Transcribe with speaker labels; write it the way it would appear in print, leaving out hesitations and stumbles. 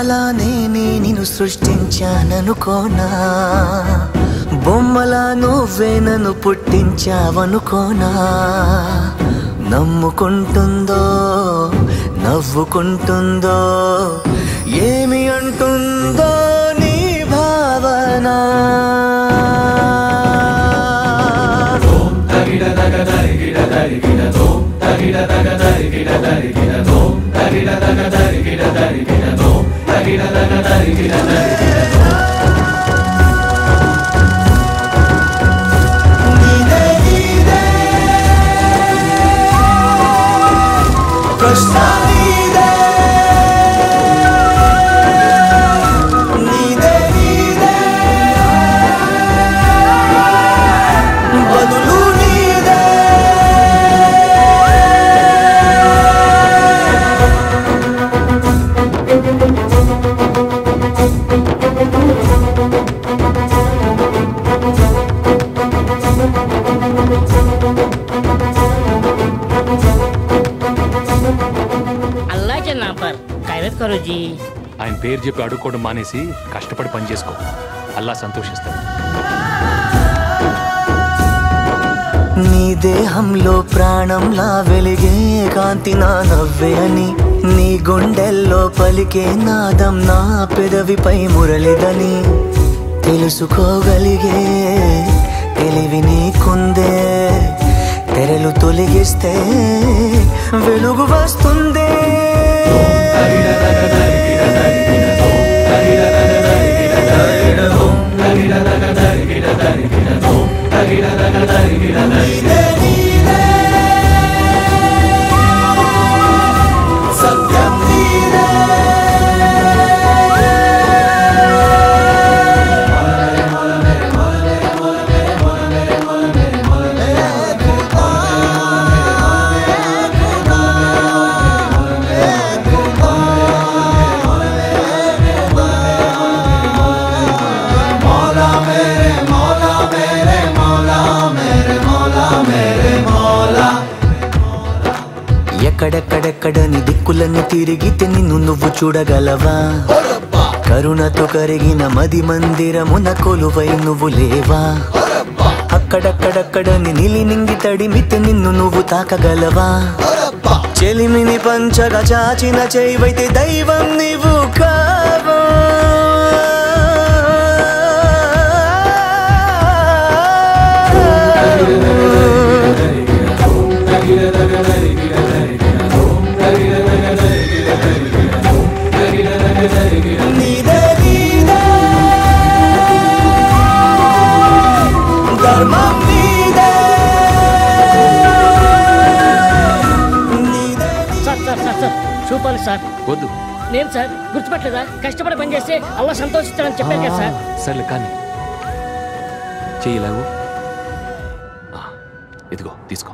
Speaker 1: బొమ్మలా నేనే నిన్ను సృష్టించాననుకోనా, బొమ్మలా నువ్వే నన్ను పుట్టించావనుకోనా. నమ్ముకుంటుందో నవ్వుకుంటుందో ఏమి అంటుందో నీ భావన.
Speaker 2: ఆయన పేరు చెప్పి అడుక్కోవడం మానేసి కష్టపడి పని చేసుకో, అల్లా సంతోషిస్తాడు.
Speaker 1: నీ దేహంలో ప్రాణంలా వెలిగే కాంతి నా నవ్వే అని, నీ గుండెల్లో పలికే నాదం నా పెదవిపై మురళిదని తెలుసుకోగలిగే తెలివి నీకుందే. తెరలు తొలగిస్తే వెలుగు వస్తుందే. ఎక్కడెక్కడెక్కడని దిక్కులన్నీ తిరిగితే నిన్ను నువ్వు చూడగలవా? కరుణతో కరిగిన మది మందిరమున కొలువై నువ్వు లేవా? అక్కడక్కడక్కడని నిలి నింగి తడిమితే నిన్ను నువ్వు తాకగలవా? చెలిమిని పంచగా చాచిన చేయివైతే దైవం నీవు కావా?
Speaker 3: చూపాలి సార్.
Speaker 2: వద్దు.
Speaker 3: నేను సార్ గుర్తుపట్టలేదా? కష్టపడి పని చేస్తే అల్లా సంతోషిస్తానని చెప్పాను కదా సార్.
Speaker 2: సర్లే కానీ చెయ్యలేవు. ఇదిగో తీసుకో.